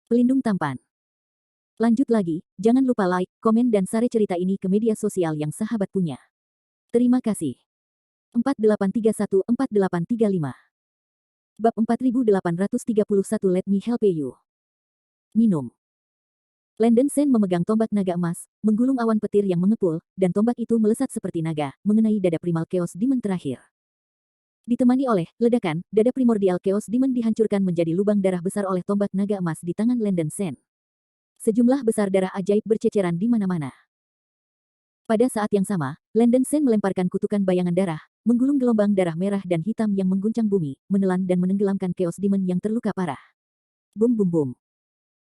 Pelindung tampan. Lanjut lagi, jangan lupa like, komen dan share cerita ini ke media sosial yang sahabat punya. Terima kasih. 4831-4835 Bab 4831 Let me help you. Minum. Landen Sen memegang tombak naga emas, menggulung awan petir yang mengepul, dan tombak itu melesat seperti naga, mengenai dada primal Chaos Demon terakhir. Ditemani oleh ledakan, dada primordial Chaos Demon dihancurkan menjadi lubang darah besar oleh tombak naga emas di tangan Landen Sen. Sejumlah besar darah ajaib berceceran di mana-mana. Pada saat yang sama, Landen Sen melemparkan kutukan bayangan darah, menggulung gelombang darah merah dan hitam yang mengguncang bumi, menelan dan menenggelamkan Chaos Demon yang terluka parah. Bum bum bum.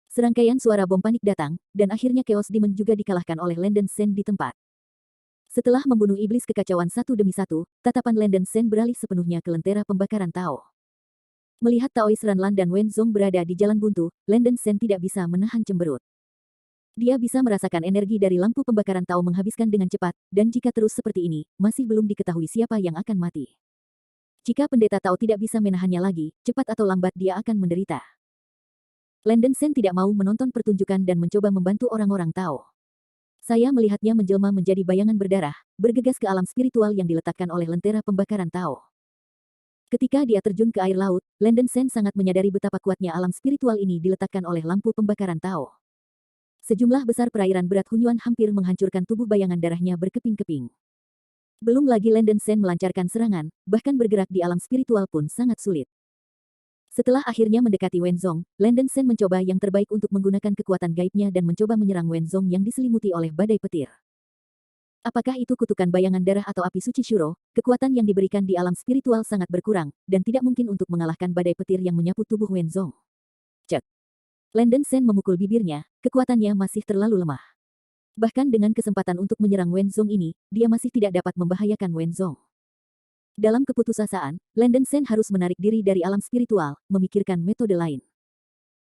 Serangkaian suara bom panik datang, dan akhirnya Chaos Demon juga dikalahkan oleh Landen Sen di tempat. Setelah membunuh iblis kekacauan satu demi satu, tatapan Landen Sen beralih sepenuhnya ke lentera pembakaran Tao. Melihat Taois Ranlan dan Wen Zong berada di jalan buntu, Landen Sen tidak bisa menahan cemberut. Dia bisa merasakan energi dari lampu pembakaran Tao menghabiskan dengan cepat, dan jika terus seperti ini, masih belum diketahui siapa yang akan mati. Jika pendeta Tao tidak bisa menahannya lagi, cepat atau lambat dia akan menderita. Landen Sen tidak mau menonton pertunjukan dan mencoba membantu orang-orang Tao. Saya melihatnya menjelma menjadi bayangan berdarah, bergegas ke alam spiritual yang diletakkan oleh lentera pembakaran Tao. Ketika dia terjun ke air laut, Landen Sen sangat menyadari betapa kuatnya alam spiritual ini diletakkan oleh lampu pembakaran Tao. Sejumlah besar perairan berat Hunyuan hampir menghancurkan tubuh bayangan darahnya berkeping-keping. Belum lagi Landen Sen melancarkan serangan, bahkan bergerak di alam spiritual pun sangat sulit. Setelah akhirnya mendekati Wen Zong, Landen Sen mencoba yang terbaik untuk menggunakan kekuatan gaibnya dan mencoba menyerang Wen Zong yang diselimuti oleh badai petir. Apakah itu kutukan bayangan darah atau api suci Shuro, kekuatan yang diberikan di alam spiritual sangat berkurang, dan tidak mungkin untuk mengalahkan badai petir yang menyapu tubuh Wen Zong. Cek. Landen Sen memukul bibirnya, kekuatannya masih terlalu lemah. Bahkan dengan kesempatan untuk menyerang Wen Zong ini, dia masih tidak dapat membahayakan Wen Zong. Dalam keputusasaan, Landen Sen harus menarik diri dari alam spiritual, memikirkan metode lain.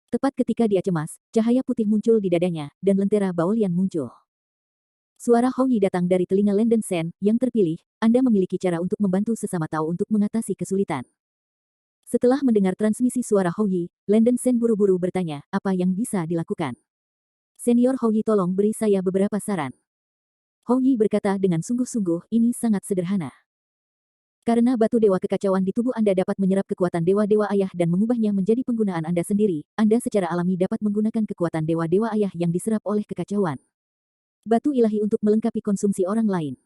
Tepat ketika dia cemas, cahaya putih muncul di dadanya, dan lentera Baolian muncul. Suara Hou Yi datang dari telinga Landen Sen, yang terpilih, Anda memiliki cara untuk membantu sesama Tao untuk mengatasi kesulitan. Setelah mendengar transmisi suara Hou Yi, Landen Sen buru-buru bertanya, apa yang bisa dilakukan? Senior Hou Yi, tolong beri saya beberapa saran. Hou Yi berkata dengan sungguh-sungguh, ini sangat sederhana. Karena batu dewa kekacauan di tubuh Anda dapat menyerap kekuatan dewa-dewa ayah dan mengubahnya menjadi penggunaan Anda sendiri, Anda secara alami dapat menggunakan kekuatan dewa-dewa ayah yang diserap oleh kekacauan. Batu ilahi untuk melengkapi konsumsi orang lain.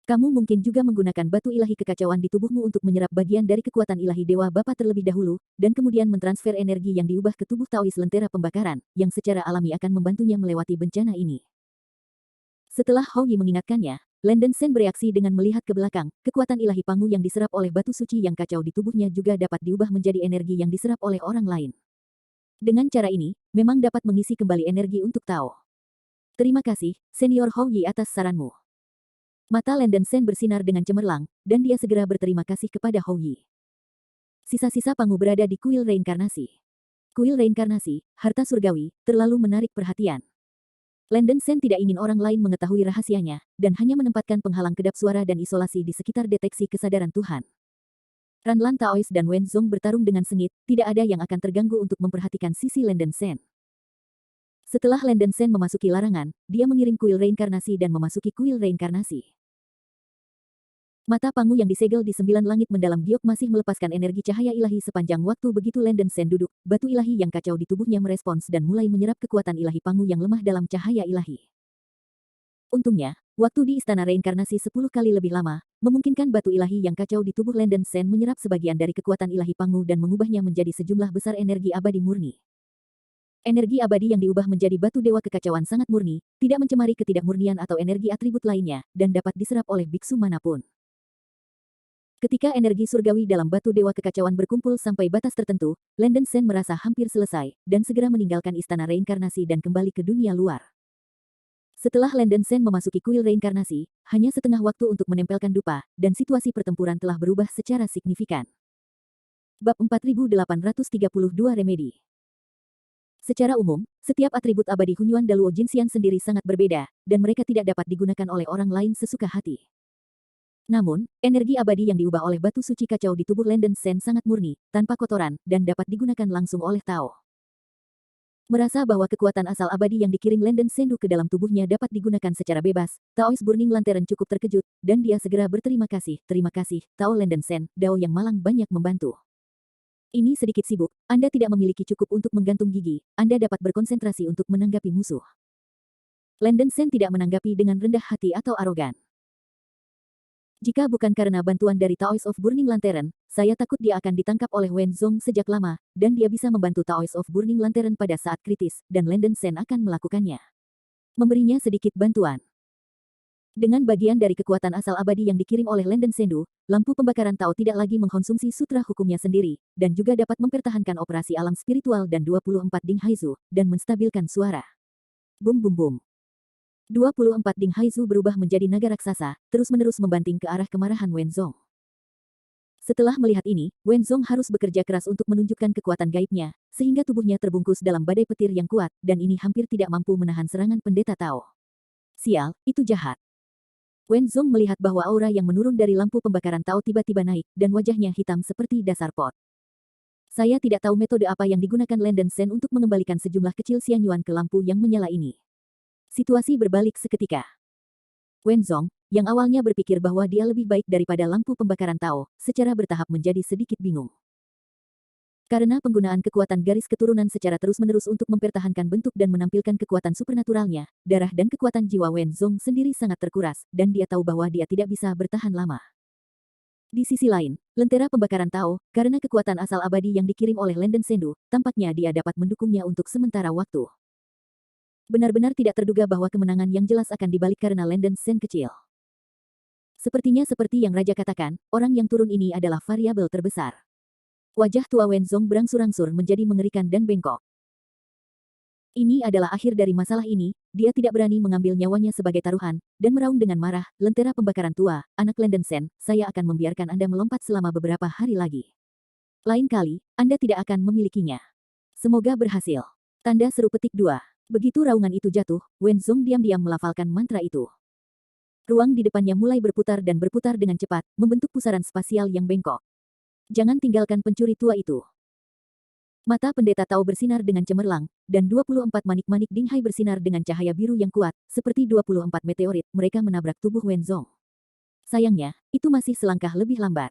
Kamu mungkin juga menggunakan batu ilahi kekacauan di tubuhmu untuk menyerap bagian dari kekuatan ilahi Dewa Bapa terlebih dahulu, dan kemudian mentransfer energi yang diubah ke tubuh Taois lentera pembakaran, yang secara alami akan membantunya melewati bencana ini. Setelah Hou Yi mengingatkannya, Landen Sen bereaksi dengan melihat ke belakang, kekuatan ilahi Pangu yang diserap oleh batu suci yang kacau di tubuhnya juga dapat diubah menjadi energi yang diserap oleh orang lain. Dengan cara ini, memang dapat mengisi kembali energi untuk Tao. Terima kasih, Senior Hou Yi atas saranmu. Mata Landen Sen bersinar dengan cemerlang, dan dia segera berterima kasih kepada Hou Yi. Sisa-sisa Pangu berada di kuil reinkarnasi. Kuil reinkarnasi, harta surgawi, terlalu menarik perhatian. Landen Sen tidak ingin orang lain mengetahui rahasianya, dan hanya menempatkan penghalang kedap suara dan isolasi di sekitar deteksi kesadaran Tuhan. Ranlan Taois dan Wen Zong bertarung dengan sengit, tidak ada yang akan terganggu untuk memperhatikan sisi Landen Sen. Setelah Landen Sen memasuki larangan, dia mengirim kuil reinkarnasi dan memasuki kuil reinkarnasi. Mata Pangu yang disegel di 9 langit mendalam giok masih melepaskan energi cahaya ilahi sepanjang waktu begitu Landen Sen duduk, batu ilahi yang kacau di tubuhnya merespons dan mulai menyerap kekuatan ilahi Pangu yang lemah dalam cahaya ilahi. Untungnya, waktu di istana reinkarnasi 10 kali lebih lama, memungkinkan batu ilahi yang kacau di tubuh Landen Sen menyerap sebagian dari kekuatan ilahi Pangu dan mengubahnya menjadi sejumlah besar energi abadi murni. Energi abadi yang diubah menjadi batu dewa kekacauan sangat murni, tidak mencemari ketidakmurnian atau energi atribut lainnya, dan dapat diserap oleh biksu manapun. Ketika energi surgawi dalam batu dewa kekacauan berkumpul sampai batas tertentu, Landen Sen merasa hampir selesai, dan segera meninggalkan istana reinkarnasi dan kembali ke dunia luar. Setelah Landen Sen memasuki kuil reinkarnasi, hanya setengah waktu untuk menempelkan dupa, dan situasi pertempuran telah berubah secara signifikan. Bab 4832 Remedi. Secara umum, setiap atribut abadi Hunyuan Daluo Jinxian sendiri sangat berbeda, dan mereka tidak dapat digunakan oleh orang lain sesuka hati. Namun, energi abadi yang diubah oleh batu suci kacau di tubuh Landen Sen sangat murni, tanpa kotoran, dan dapat digunakan langsung oleh Tao. Merasa bahwa kekuatan asal abadi yang dikirim Lenden Sendu ke dalam tubuhnya dapat digunakan secara bebas, Taoist Burning Lantern cukup terkejut, dan dia segera berterima kasih. Terima kasih, Tao Lenden Sen, Dao yang malang banyak membantu. Ini sedikit sibuk, Anda tidak memiliki cukup untuk menggantung gigi, Anda dapat berkonsentrasi untuk menanggapi musuh. Lenden Sen tidak menanggapi dengan rendah hati atau arogan. Jika bukan karena bantuan dari Taoist of Burning Lantern, saya takut dia akan ditangkap oleh Wen Zong sejak lama, dan dia bisa membantu Taoist of Burning Lantern pada saat kritis, dan Lenden Sen akan melakukannya. Memberinya sedikit bantuan. Dengan bagian dari kekuatan asal abadi yang dikirim oleh Lenden Sendu, lampu pembakaran Tao tidak lagi mengkonsumsi sutra hukumnya sendiri, dan juga dapat mempertahankan operasi alam spiritual dan 24 Ding Haizu, dan menstabilkan suara. Bum bum bum. 24 Ding Haizu berubah menjadi naga raksasa, terus-menerus membanting ke arah kemarahan Wen Zong. Setelah melihat ini, Wen Zong harus bekerja keras untuk menunjukkan kekuatan gaibnya, sehingga tubuhnya terbungkus dalam badai petir yang kuat, dan ini hampir tidak mampu menahan serangan pendeta Tao. Sial, itu jahat. Wen Zong melihat bahwa aura yang menurun dari lampu pembakaran Tao tiba-tiba naik, dan wajahnya hitam seperti dasar pot. Saya tidak tahu metode apa yang digunakan Lenden Sen untuk mengembalikan sejumlah kecil Xianyuan ke lampu yang menyala ini. Situasi berbalik seketika. Wen Zong, yang awalnya berpikir bahwa dia lebih baik daripada lampu pembakaran Tao, secara bertahap menjadi sedikit bingung. Karena penggunaan kekuatan garis keturunan secara terus-menerus untuk mempertahankan bentuk dan menampilkan kekuatan supernaturalnya, darah dan kekuatan jiwa Wen Zong sendiri sangat terkuras, dan dia tahu bahwa dia tidak bisa bertahan lama. Di sisi lain, lentera pembakaran Tao, karena kekuatan asal abadi yang dikirim oleh Lenden Sendu, tampaknya dia dapat mendukungnya untuk sementara waktu. Benar-benar tidak terduga bahwa kemenangan yang jelas akan dibalik karena Lenden Sen kecil. Sepertinya seperti yang Raja katakan, orang yang turun ini adalah variabel terbesar. Wajah tua Wen Zong berangsur-angsur menjadi mengerikan dan bengkok. Ini adalah akhir dari masalah ini, dia tidak berani mengambil nyawanya sebagai taruhan, dan meraung dengan marah, lentera pembakaran tua, anak Lenden Sen, saya akan membiarkan Anda melompat selama beberapa hari lagi. Lain kali, Anda tidak akan memilikinya. Semoga berhasil. Tanda seru petik 2. Begitu raungan itu jatuh, Wen Zong diam-diam melafalkan mantra itu. Ruang di depannya mulai berputar dan berputar dengan cepat, membentuk pusaran spasial yang bengkok. Jangan tinggalkan pencuri tua itu. Mata pendeta Tao bersinar dengan cemerlang, dan 24 manik-manik Ding Hai bersinar dengan cahaya biru yang kuat, seperti 24 meteorit, mereka menabrak tubuh Wen Zong. Sayangnya, itu masih selangkah lebih lambat.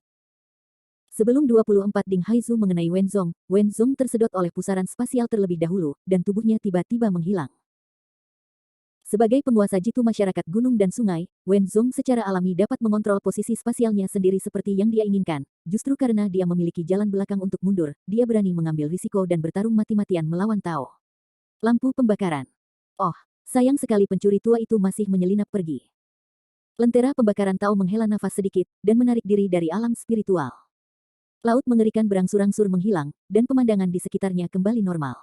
Sebelum 24 Ding Haizu mengenai Wen Zong tersedot oleh pusaran spasial terlebih dahulu, dan tubuhnya tiba-tiba menghilang. Sebagai penguasa jitu masyarakat gunung dan sungai, Wen Zong secara alami dapat mengontrol posisi spasialnya sendiri seperti yang dia inginkan. Justru karena dia memiliki jalan belakang untuk mundur, dia berani mengambil risiko dan bertarung mati-matian melawan Tao. Lampu pembakaran. Oh, sayang sekali pencuri tua itu masih menyelinap pergi. Lentera pembakaran Tao menghela nafas sedikit, dan menarik diri dari alam spiritual. Laut mengerikan berangsur-angsur menghilang, dan pemandangan di sekitarnya kembali normal.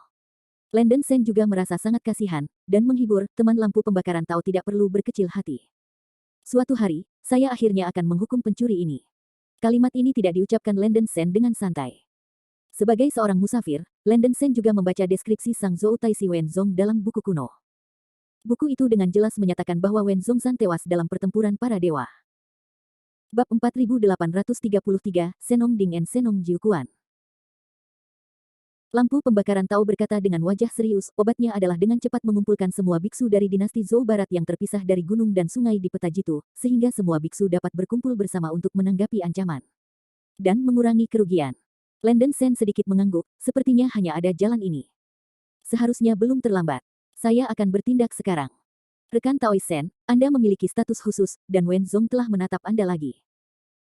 Lenden Sen juga merasa sangat kasihan, dan menghibur, teman lampu pembakaran Tao tidak perlu berkecil hati. Suatu hari, saya akhirnya akan menghukum pencuri ini. Kalimat ini tidak diucapkan Lenden Sen dengan santai. Sebagai seorang musafir, Lenden Sen juga membaca deskripsi Sang Zhou Taisi Wen Zong dalam buku kuno. Buku itu dengan jelas menyatakan bahwa Wen Zong San tewas dalam pertempuran para dewa. Bab 4833, Senong Ding and Senong Jiuquan. Lampu pembakaran Tao berkata dengan wajah serius, obatnya adalah dengan cepat mengumpulkan semua biksu dari dinasti Zhou Barat yang terpisah dari gunung dan sungai di peta jitu, sehingga semua biksu dapat berkumpul bersama untuk menanggapi ancaman. Dan mengurangi kerugian. Lenden Sen sedikit mengangguk, sepertinya hanya ada jalan ini. Seharusnya belum terlambat. Saya akan bertindak sekarang. Rekan Taoist Sen, Anda memiliki status khusus, dan Wen Zong telah menatap Anda lagi.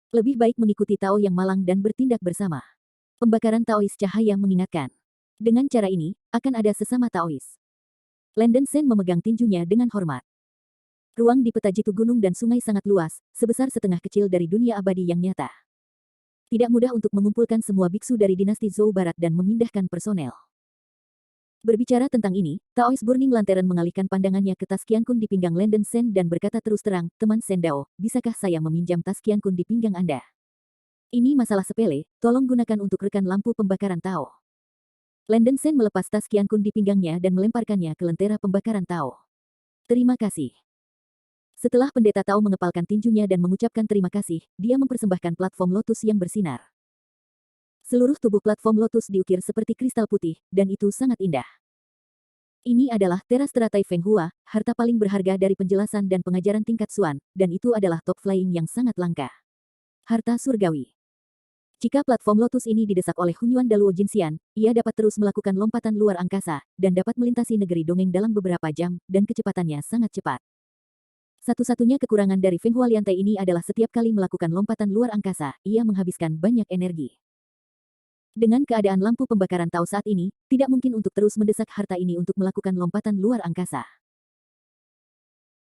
Lebih baik mengikuti Tao yang malang dan bertindak bersama. Pembakaran Taoist cahaya mengingatkan. Dengan cara ini, akan ada sesama Taoist. Lenden Sen memegang tinjunya dengan hormat. Ruang di peta jitu gunung dan sungai sangat luas, sebesar setengah kecil dari dunia abadi yang nyata. Tidak mudah untuk mengumpulkan semua biksu dari dinasti Zhou Barat dan memindahkan personel. Berbicara tentang ini, Taoist Burning Lantern mengalihkan pandangannya ke tas Qiankun di pinggang Lenden Sen dan berkata terus terang, teman Sen Dao, bisakah saya meminjam tas Qiankun di pinggang Anda? Ini masalah sepele, tolong gunakan untuk rekan lampu pembakaran Tao. Lenden Sen melepas tas Qiankun di pinggangnya dan melemparkannya ke lentera pembakaran Tao. Terima kasih. Setelah pendeta Tao mengepalkan tinjunya dan mengucapkan terima kasih, dia mempersembahkan platform lotus yang bersinar. Seluruh tubuh platform lotus diukir seperti kristal putih, dan itu sangat indah. Ini adalah teras teratai Feng Hua, harta paling berharga dari penjelasan dan pengajaran tingkat Xuan, dan itu adalah top flying yang sangat langka. Harta surgawi. Jika platform Lotus ini didesak oleh Hunyuan Daluo Jinxian, ia dapat terus melakukan lompatan luar angkasa, dan dapat melintasi negeri dongeng dalam beberapa jam, dan kecepatannya sangat cepat. Satu-satunya kekurangan dari Feng Hua Liantai ini adalah setiap kali melakukan lompatan luar angkasa, ia menghabiskan banyak energi. Dengan keadaan lampu pembakaran Tao saat ini, tidak mungkin untuk terus mendesak harta ini untuk melakukan lompatan luar angkasa.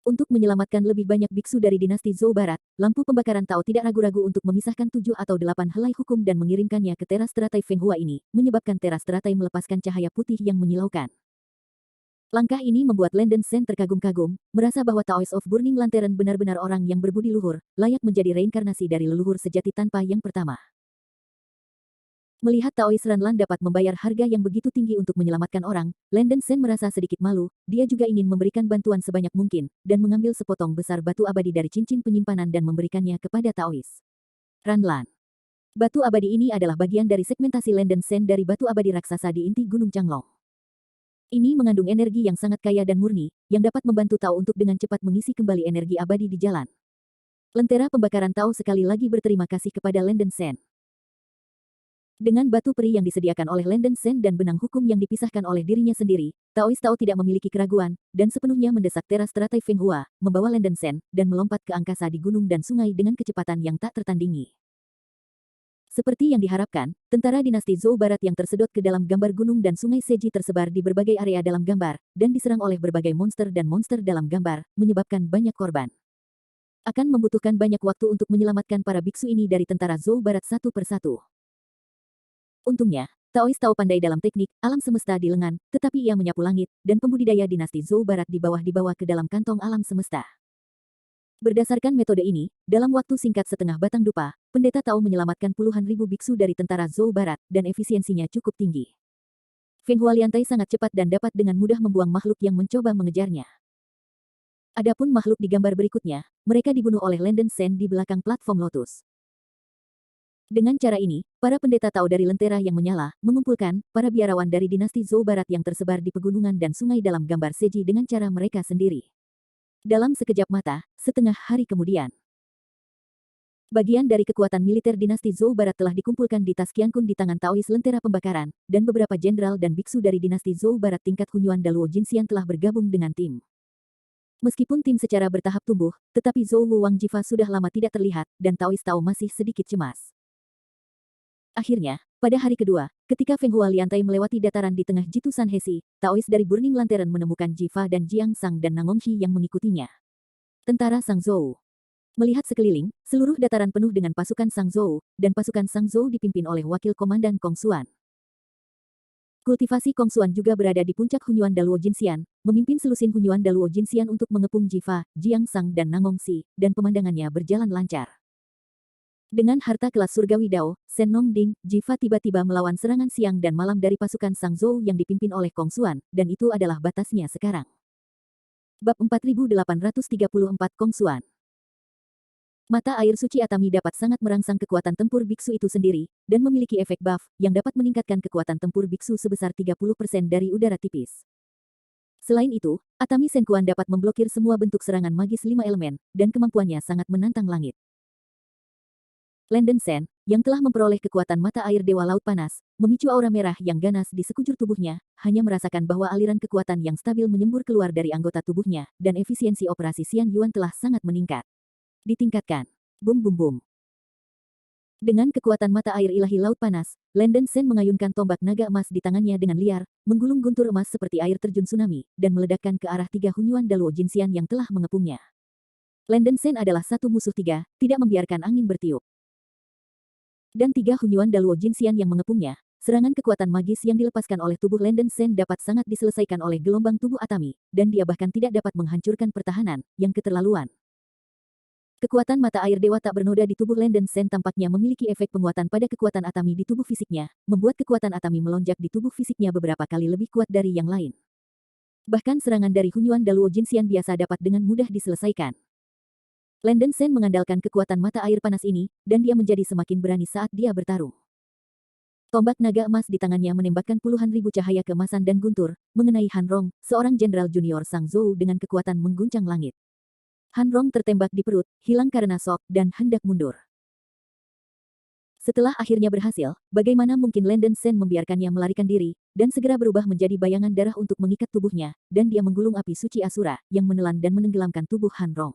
Untuk menyelamatkan lebih banyak biksu dari dinasti Zhou Barat, lampu pembakaran Tao tidak ragu-ragu untuk memisahkan 7 atau 8 helai hukum dan mengirimkannya ke teras teratai Feng Hua ini, menyebabkan teras teratai melepaskan cahaya putih yang menyilaukan. Langkah ini membuat Landon Shen terkagum-kagum, merasa bahwa Taoist of Burning Lantern benar-benar orang yang berbudi luhur, layak menjadi reinkarnasi dari leluhur sejati tanpa yang pertama. Melihat Taoist Ranlan dapat membayar harga yang begitu tinggi untuk menyelamatkan orang, Landon Shen merasa sedikit malu, dia juga ingin memberikan bantuan sebanyak mungkin, dan mengambil sepotong besar batu abadi dari cincin penyimpanan dan memberikannya kepada Taoist Ranlan. Batu abadi ini adalah bagian dari segmentasi Landon Shen dari batu abadi raksasa di inti Gunung Changlong. Ini mengandung energi yang sangat kaya dan murni, yang dapat membantu Tao untuk dengan cepat mengisi kembali energi abadi di jalan. Lentera pembakaran Tao sekali lagi berterima kasih kepada Landon Shen. Dengan batu peri yang disediakan oleh Landon Shen dan benang hukum yang dipisahkan oleh dirinya sendiri, Taoist Tao tidak memiliki keraguan, dan sepenuhnya mendesak teras teratai Feng Hua, membawa Landon Shen, dan melompat ke angkasa di gunung dan sungai dengan kecepatan yang tak tertandingi. Seperti yang diharapkan, tentara dinasti Zhou Barat yang tersedot ke dalam gambar gunung dan sungai Seji tersebar di berbagai area dalam gambar, dan diserang oleh berbagai monster dan monster dalam gambar, menyebabkan banyak korban. Akan membutuhkan banyak waktu untuk menyelamatkan para biksu ini dari tentara Zhou Barat satu persatu. Untungnya, Taoist Tao pandai dalam teknik alam semesta di lengan, tetapi ia menyapu langit, dan pembudidaya dinasti Zhou Barat di bawah dibawa ke dalam kantong alam semesta. Berdasarkan metode ini, dalam waktu singkat setengah batang dupa, pendeta Tao menyelamatkan puluhan ribu biksu dari tentara Zhou Barat, dan efisiensinya cukup tinggi. Feng Hua Liantai sangat cepat dan dapat dengan mudah membuang makhluk yang mencoba mengejarnya. Adapun makhluk di gambar berikutnya, mereka dibunuh oleh Landon Shen di belakang platform Lotus. Dengan cara ini, para pendeta Tao dari lentera yang menyala, mengumpulkan para biarawan dari dinasti Zhou Barat yang tersebar di pegunungan dan sungai dalam gambar Seji dengan cara mereka sendiri. Dalam sekejap mata, setengah hari kemudian, bagian dari kekuatan militer dinasti Zhou Barat telah dikumpulkan di tas Qiankun di tangan Taoist lentera pembakaran, dan beberapa jenderal dan biksu dari dinasti Zhou Barat tingkat Hunyuan Daluo Jinxian telah bergabung dengan tim. Meskipun tim secara bertahap tumbuh, tetapi Zhou Wu Wang Jifa sudah lama tidak terlihat, dan Taoist Tao masih sedikit cemas. Akhirnya, pada hari kedua, ketika Feng Hua Liantai melewati dataran di tengah Jitu San Hesi, Taoist dari Burning Lantern menemukan Jifa dan Jiang Sang dan Nangongxi yang mengikutinya. Tentara Sang Zhou. Melihat sekeliling, seluruh dataran penuh dengan pasukan Sang Zhou, dan pasukan Sang Zhou dipimpin oleh wakil komandan Kong Xuan. Kultivasi Kong Xuan juga berada di puncak Hunyuan Daluo Jinxian, memimpin selusin Hunyuan Daluo Jinxian untuk mengepung Jifa, Jiang Sang dan Nangongxi, dan pemandangannya berjalan lancar. Dengan harta kelas surgawi Dao, Shen Nongding, Jifa tiba-tiba melawan serangan siang dan malam dari pasukan Sang Zhou yang dipimpin oleh Kong Xuan, dan itu adalah batasnya sekarang. Bab 4834 Kong Xuan. Mata air suci Atami dapat sangat merangsang kekuatan tempur biksu itu sendiri, dan memiliki efek buff, yang dapat meningkatkan kekuatan tempur biksu sebesar 30% dari udara tipis. Selain itu, Atami Senkuan dapat memblokir semua bentuk serangan magis 5 elemen, dan kemampuannya sangat menantang langit. Landon Shen, yang telah memperoleh kekuatan mata air Dewa Laut Panas, memicu aura merah yang ganas di sekujur tubuhnya, hanya merasakan bahwa aliran kekuatan yang stabil menyembur keluar dari anggota tubuhnya, dan efisiensi operasi Xian Yuan telah sangat meningkat. Ditingkatkan. Bum bum bum. Dengan kekuatan mata air ilahi Laut Panas, Landon Shen mengayunkan tombak naga emas di tangannya dengan liar, menggulung guntur emas seperti air terjun tsunami, dan meledakkan ke arah 3 Hunyuan Daluo Jinxian yang telah mengepungnya. Landon Shen adalah satu musuh 3, tidak membiarkan angin bertiup. Dan 3 Hunyuan Daluo Jinxian yang mengepungnya, serangan kekuatan magis yang dilepaskan oleh tubuh Landon Shen dapat sangat diselesaikan oleh gelombang tubuh Atami, dan dia bahkan tidak dapat menghancurkan pertahanan, yang keterlaluan. Kekuatan mata air dewa tak bernoda di tubuh Landon Shen tampaknya memiliki efek penguatan pada kekuatan Atami di tubuh fisiknya, membuat kekuatan Atami melonjak di tubuh fisiknya beberapa kali lebih kuat dari yang lain. Bahkan serangan dari Hunyuan Daluo Jinxian biasa dapat dengan mudah diselesaikan. Landon Shen mengandalkan kekuatan mata air panas ini, dan dia menjadi semakin berani saat dia bertarung. Tombak naga emas di tangannya menembakkan puluhan ribu cahaya keemasan dan guntur, mengenai Han Rong, seorang jenderal junior Sang Zhou dengan kekuatan mengguncang langit. Han Rong tertembak di perut, hilang karena shock, dan hendak mundur. Setelah akhirnya berhasil, bagaimana mungkin Landen Sen membiarkannya melarikan diri, dan segera berubah menjadi bayangan darah untuk mengikat tubuhnya, dan dia menggulung api suci Asura, yang menelan dan menenggelamkan tubuh Han Rong.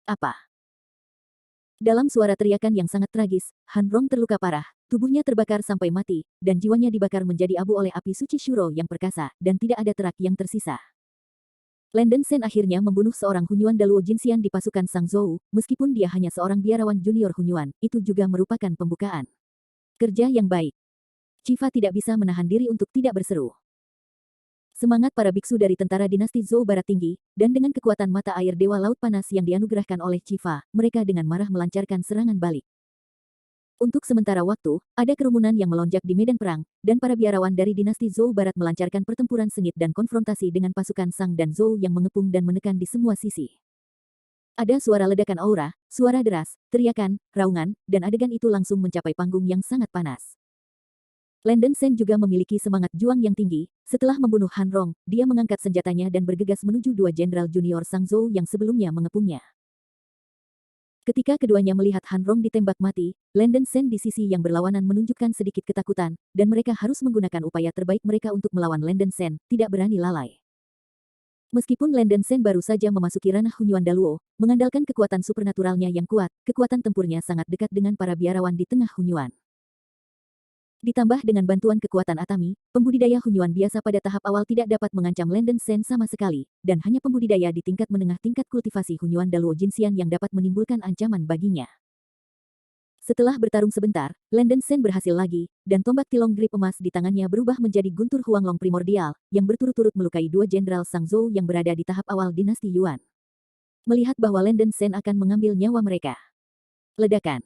Apa? Dalam suara teriakan yang sangat tragis, Han Rong terluka parah, tubuhnya terbakar sampai mati, dan jiwanya dibakar menjadi abu oleh api suci Shuro yang perkasa, dan tidak ada terak yang tersisa. Landen Sen akhirnya membunuh seorang Hunyuan Daluo Jinxian di pasukan Sang Zhou, meskipun dia hanya seorang biarawan junior Hunyuan, itu juga merupakan pembukaan. Kerja yang baik. Chifa tidak bisa menahan diri untuk tidak berseru. Semangat para biksu dari tentara dinasti Zhou Barat tinggi, dan dengan kekuatan mata air Dewa Laut Panas yang dianugerahkan oleh Chifa, mereka dengan marah melancarkan serangan balik. Untuk sementara waktu, ada kerumunan yang melonjak di medan perang, dan para biarawan dari dinasti Zhou Barat melancarkan pertempuran sengit dan konfrontasi dengan pasukan Sang dan Zhou yang mengepung dan menekan di semua sisi. Ada suara ledakan aura, suara deras, teriakan, raungan, dan adegan itu langsung mencapai panggung yang sangat panas. Landen Sen juga memiliki semangat juang yang tinggi. Setelah membunuh Han Rong, dia mengangkat senjatanya dan bergegas menuju dua jenderal junior Sang Zhou yang sebelumnya mengepungnya. Ketika keduanya melihat Han Rong ditembak mati, Landen Sen di sisi yang berlawanan menunjukkan sedikit ketakutan, dan mereka harus menggunakan upaya terbaik mereka untuk melawan Landen Sen, tidak berani lalai. Meskipun Landen Sen baru saja memasuki ranah Hunyuan Daluo, mengandalkan kekuatan supernaturalnya yang kuat, kekuatan tempurnya sangat dekat dengan para biarawan di tengah Hunyuan. Ditambah dengan bantuan kekuatan Atami, pembudidaya Hunyuan biasa pada tahap awal tidak dapat mengancam Landen Sen sama sekali, dan hanya pembudidaya di tingkat menengah tingkat kultivasi Hunyuan Daluo Jinxian yang dapat menimbulkan ancaman baginya. Setelah bertarung sebentar, Landen Sen berhasil lagi, dan tombak tilong grip emas di tangannya berubah menjadi guntur Huanglong primordial, yang berturut-turut melukai dua jenderal Sang Zhou yang berada di tahap awal dinasti Yuan. Melihat bahwa Landen Sen akan mengambil nyawa mereka. Ledakan.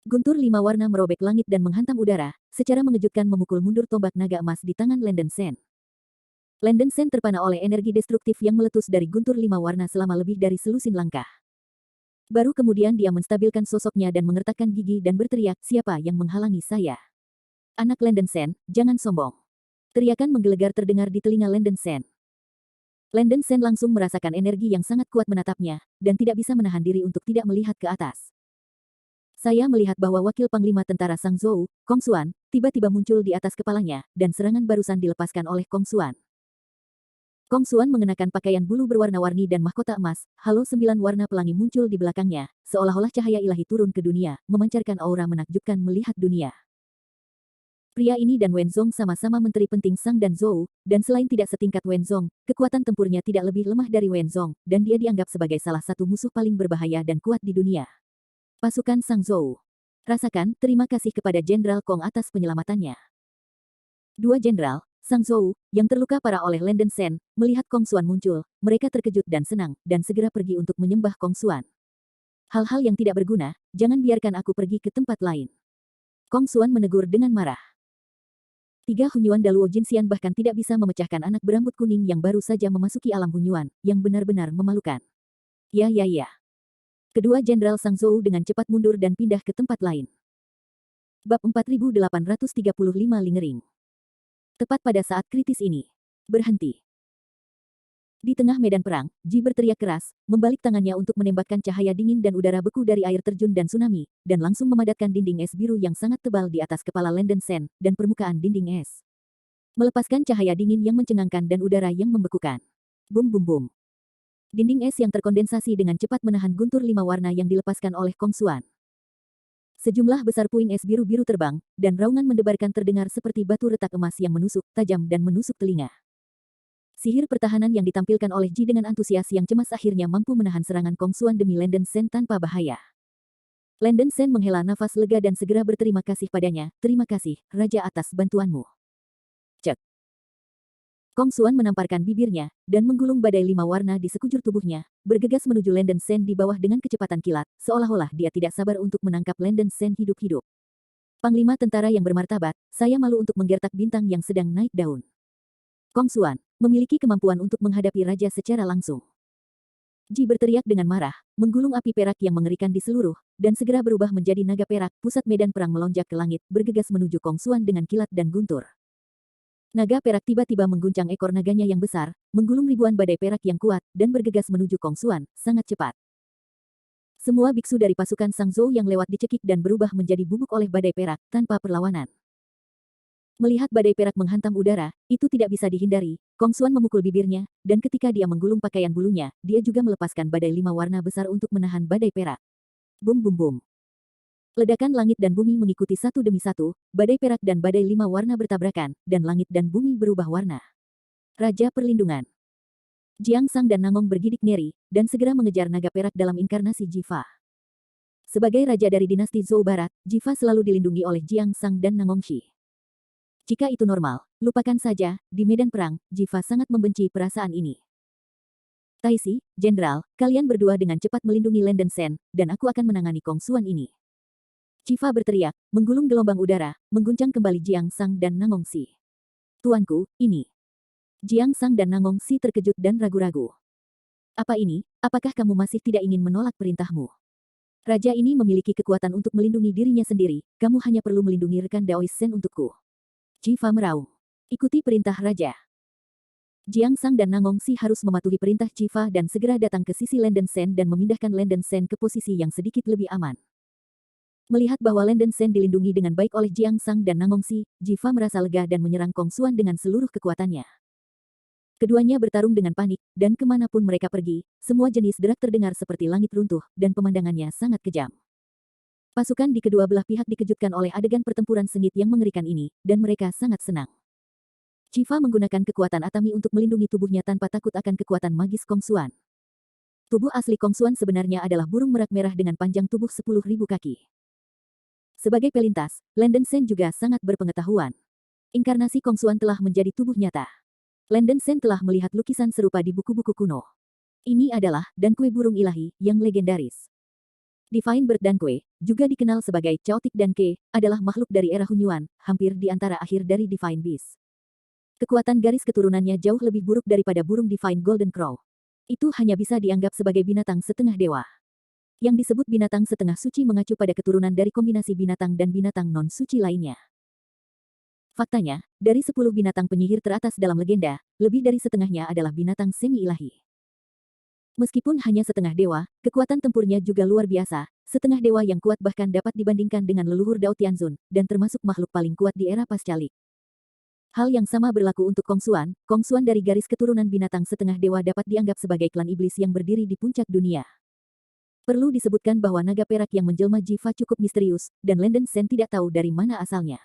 Guntur lima warna merobek langit dan menghantam udara, secara mengejutkan memukul mundur tombak naga emas di tangan Landen Sen. Landen Sen terpana oleh energi destruktif yang meletus dari guntur lima warna selama lebih dari selusin langkah. Baru kemudian dia menstabilkan sosoknya dan mengertakkan gigi dan berteriak, siapa yang menghalangi saya? Anak Landen Sen, jangan sombong. Teriakan menggelegar terdengar di telinga Landen Sen. Landen Sen langsung merasakan energi yang sangat kuat menatapnya, dan tidak bisa menahan diri untuk tidak melihat ke atas. Saya melihat bahwa wakil panglima tentara Sang Zhou, Kong Xuan, tiba-tiba muncul di atas kepalanya, dan serangan barusan dilepaskan oleh Kong Xuan. Kong Xuan mengenakan pakaian bulu berwarna-warni dan mahkota emas, halo 9 warna pelangi muncul di belakangnya, seolah-olah cahaya ilahi turun ke dunia, memancarkan aura menakjubkan melihat dunia. Pria ini dan Wenzong sama-sama menteri penting Sang dan Zhou, dan selain tidak setingkat Wenzong, kekuatan tempurnya tidak lebih lemah dari Wenzong, dan dia dianggap sebagai salah satu musuh paling berbahaya dan kuat di dunia. Pasukan Sang Zhou. Rasakan terima kasih kepada Jenderal Kong atas penyelamatannya. Dua jenderal, Sang Zhou, yang terluka parah oleh Landen Sen, melihat Kong Xuan muncul, mereka terkejut dan senang, dan segera pergi untuk menyembah Kong Xuan. Hal-hal yang tidak berguna, jangan biarkan aku pergi ke tempat lain. Kong Xuan menegur dengan marah. Tiga Hunyuan Daluo Jinxian bahkan tidak bisa memecahkan anak berambut kuning yang baru saja memasuki alam Hunyuan, yang benar-benar memalukan. Ya. Kedua jenderal Sang Zhou dengan cepat mundur dan pindah ke tempat lain. Bab 4835 Lingering. Tepat pada saat kritis ini. Berhenti. Di tengah medan perang, Ji berteriak keras, membalik tangannya untuk menembakkan cahaya dingin dan udara beku dari air terjun dan tsunami, dan langsung memadatkan dinding es biru yang sangat tebal di atas kepala Landen Sen, dan permukaan dinding es. Melepaskan cahaya dingin yang mencengangkan dan udara yang membekukan. Bum bum bum. Dinding es yang terkondensasi dengan cepat menahan guntur lima warna yang dilepaskan oleh Kong Xuan. Sejumlah besar puing es biru-biru terbang, dan raungan mendebarkan terdengar seperti batu retak emas yang menusuk, tajam dan menusuk telinga. Sihir pertahanan yang ditampilkan oleh Ji dengan antusias yang cemas akhirnya mampu menahan serangan Kong Xuan demi Landen Sen tanpa bahaya. Landen Sen menghela nafas lega dan segera berterima kasih padanya, terima kasih, Raja atas bantuanmu. Cek. Kong Xuan menamparkan bibirnya, dan menggulung badai lima warna di sekujur tubuhnya, bergegas menuju Landen Sen di bawah dengan kecepatan kilat, seolah-olah dia tidak sabar untuk menangkap Landen Sen hidup-hidup. Panglima tentara yang bermartabat, saya malu untuk menggertak bintang yang sedang naik daun. Kong Xuan memiliki kemampuan untuk menghadapi raja secara langsung. Ji berteriak dengan marah, menggulung api perak yang mengerikan di seluruh, dan segera berubah menjadi naga perak. Pusat medan perang melonjak ke langit, bergegas menuju Kong Xuan dengan kilat dan guntur. Naga perak tiba-tiba mengguncang ekor naganya yang besar, menggulung ribuan badai perak yang kuat, dan bergegas menuju Kong Xuan, sangat cepat. Semua biksu dari pasukan Sang Zhou yang lewat dicekik dan berubah menjadi bubuk oleh badai perak, tanpa perlawanan. Melihat badai perak menghantam udara, itu tidak bisa dihindari. Kong Xuan memukul bibirnya, dan ketika dia menggulung pakaian bulunya, dia juga melepaskan badai 5 warna besar untuk menahan badai perak. Bum bum bum. Ledakan langit dan bumi mengikuti satu demi satu, badai perak dan badai 5 warna bertabrakan, dan langit dan bumi berubah warna. Raja Perlindungan. Jiang Sang dan Nangong bergidik ngeri, dan segera mengejar naga perak dalam inkarnasi Jiva. Sebagai raja dari dinasti Zhou Barat, Jiva selalu dilindungi oleh Jiang Sang dan Nangong Shi. Jika itu normal, lupakan saja, di medan perang, Jiva sangat membenci perasaan ini. Taisi, Jenderal, kalian berdua dengan cepat melindungi Landen Sen, dan aku akan menangani Kong Xuan ini. Jiva berteriak, menggulung gelombang udara, mengguncang kembali Jiang Sang dan Nangong Shi. Tuanku, ini. Jiang Sang dan Nangong Shi terkejut dan ragu-ragu. Apa ini? Apakah kamu masih tidak ingin menolak perintahmu? Raja ini memiliki kekuatan untuk melindungi dirinya sendiri, kamu hanya perlu melindungi rekan Daois Sen untukku. Jiva meraung. Ikuti perintah raja. Jiang Sang dan Nangong Shi harus mematuhi perintah Jiva dan segera datang ke sisi Landen Sen dan memindahkan Landen Sen ke posisi yang sedikit lebih aman. Melihat bahwa Landen Sen dilindungi dengan baik oleh Jiang Sang dan Nangong Shi, Jiva merasa lega dan menyerang Kong Xuan dengan seluruh kekuatannya. Keduanya bertarung dengan panik, dan kemanapun mereka pergi, semua jenis derak terdengar seperti langit runtuh, dan pemandangannya sangat kejam. Pasukan di kedua belah pihak dikejutkan oleh adegan pertempuran sengit yang mengerikan ini, dan mereka sangat senang. Jiva menggunakan kekuatan Atami untuk melindungi tubuhnya tanpa takut akan kekuatan magis Kong Xuan. Tubuh asli Kong Xuan sebenarnya adalah burung merak merah dengan panjang tubuh 10.000 kaki. Sebagai pelintas, Landen Sen juga sangat berpengetahuan. Inkarnasi Kong Xuan telah menjadi tubuh nyata. Landen Sen telah melihat lukisan serupa di buku-buku kuno. Ini adalah Dankue burung ilahi yang legendaris. Divine Bird Dankue, juga dikenal sebagai Chaotic Danke, adalah makhluk dari era Hunyuan, hampir di antara akhir dari Divine Beast. Kekuatan garis keturunannya jauh lebih buruk daripada burung Divine Golden Crow. Itu hanya bisa dianggap sebagai binatang setengah dewa. Yang disebut binatang setengah suci mengacu pada keturunan dari kombinasi binatang dan binatang non-suci lainnya. Faktanya, dari 10 binatang penyihir teratas dalam legenda, lebih dari setengahnya adalah binatang semi-ilahi. Meskipun hanya setengah dewa, kekuatan tempurnya juga luar biasa, setengah dewa yang kuat bahkan dapat dibandingkan dengan leluhur Dao Tianzun, dan termasuk makhluk paling kuat di era pasca Lik. Hal yang sama berlaku untuk Kong Xuan dari garis keturunan binatang setengah dewa dapat dianggap sebagai klan iblis yang berdiri di puncak dunia. Perlu disebutkan bahwa naga perak yang menjelma Jiva cukup misterius, dan Landen Sen tidak tahu dari mana asalnya.